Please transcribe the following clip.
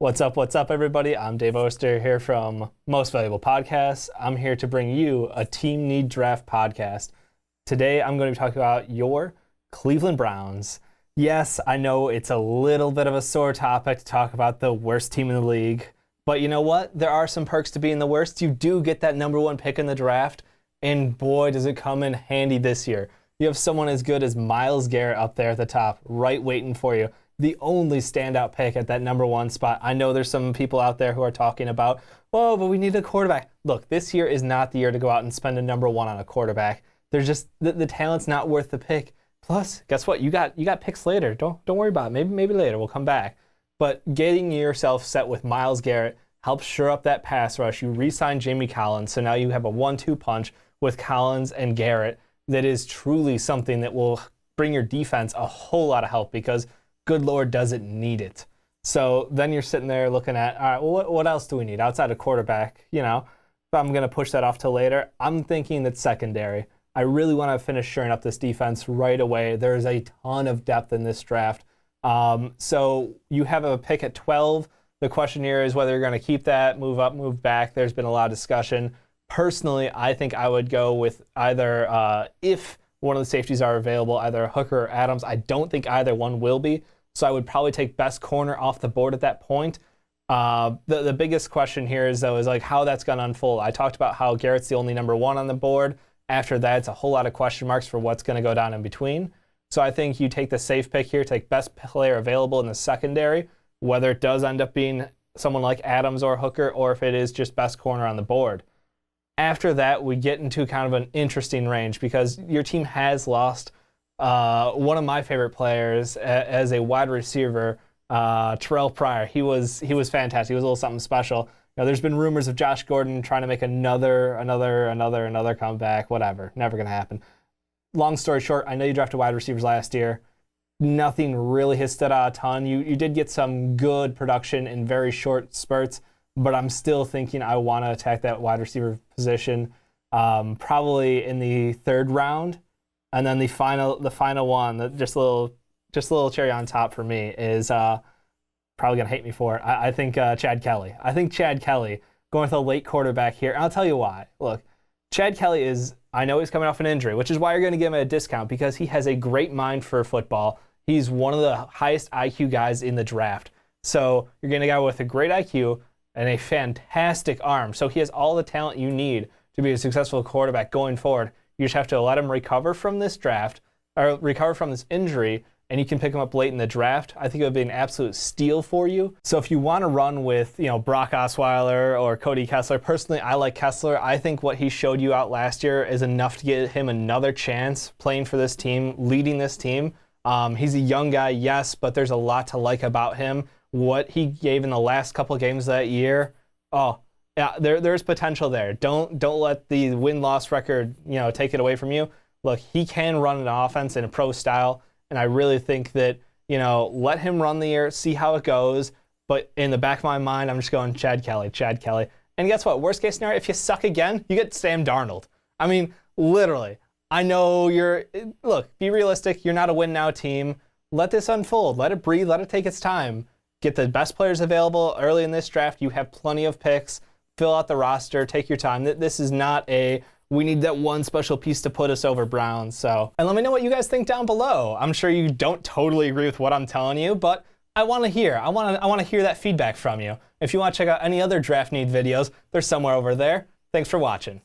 What's up, everybody? I'm Dave Oster here from Most Valuable Podcasts. I'm here to bring you a Team Need Draft podcast. Today, I'm going to be talking about your Cleveland Browns. Yes, I know it's a little bit of a sore topic to talk about the worst team in the league, but you know what? There are some perks to being the worst. You do get that number one pick in the draft, and boy, does it come in handy this year. You have someone as good as Myles Garrett up there at the top, right waiting for you. The only standout pick at that number one spot. I know there's some people out there who are talking about, oh, but we need a quarterback. Look, this year is not the year to go out and spend a number one on a quarterback. There's just the talent's not worth the pick. Plus, guess what? You got picks later. Don't worry about it. Maybe later we'll come back. But getting yourself set with Myles Garrett helps shore up that pass rush. You re-sign Jamie Collins, so now you have a 1-2 punch with Collins and Garrett that is truly something that will bring your defense a whole lot of help because good Lord doesn't need it. So then you're sitting there looking at, all right, well, what else do we need outside of quarterback? You know, if I'm going to push that off till later, I'm thinking that secondary. I really want to finish shoring up this defense right away. There's a ton of depth in this draft. So you have a pick at 12. The question here is whether you're going to keep that, move up, move back. There's been a lot of discussion. Personally, I think I would go with either, if one of the safeties are available, either Hooker or Adams. I don't think either one will be. So I would probably take best corner off the board at that point. The biggest question here is like how that's going to unfold. I talked about how Garrett's the only number one on the board. After that, it's a whole lot of question marks for what's going to go down in between. So I think you take the safe pick here, take best player available in the secondary, whether it does end up being someone like Adams or Hooker, or if it is just best corner on the board. After that, we get into kind of an interesting range because your team has lost one of my favorite players as a wide receiver, Terrell Pryor. He was fantastic. He was a little something special. You know, there's been rumors of Josh Gordon trying to make another comeback. Whatever, never gonna happen. Long story short, I know you drafted wide receivers last year. Nothing really has stood out a ton. You did get some good production in very short spurts, but I'm still thinking I want to attack that wide receiver position, probably in the third round. And then the final one, just a little cherry on top for me is probably gonna hate me for it. I think Chad Kelly. I think Chad Kelly going with a late quarterback here. And I'll tell you why. Look, Chad Kelly is. I know he's coming off an injury, which is why you're going to give him a discount because he has a great mind for football. He's one of the highest IQ guys in the draft. So you're getting a guy with a great IQ and a fantastic arm. So he has all the talent you need to be a successful quarterback going forward. You just have to let him recover from this draft or recover from this injury, and you can pick him up late in the draft. I think it would be an absolute steal for you. So if you want to run with, Brock Osweiler or Cody Kessler, personally, I like Kessler. I think what he showed you out last year is enough to get him another chance playing for this team, leading this team. He's a young guy, yes, but there's a lot to like about him. What he gave in the last couple of games that year, yeah, there's potential there. Don't let the win-loss record, take it away from you. Look, he can run an offense in a pro style. And I really think that, let him run the year, see how it goes. But in the back of my mind, I'm just going Chad Kelly. And guess what? Worst case scenario, if you suck again, you get Sam Darnold. I mean, literally. I know look, be realistic. You're not a win now team. Let this unfold. Let it breathe. Let it take its time. Get the best players available early in this draft. You have plenty of picks. Fill out the roster. Take your time. This is not we need that one special piece to put us over Browns. So, and let me know what you guys think down below. I'm sure you don't totally agree with what I'm telling you, but I want to hear. I want to hear that feedback from you. If you want to check out any other draft need videos, they're somewhere over there. Thanks for watching.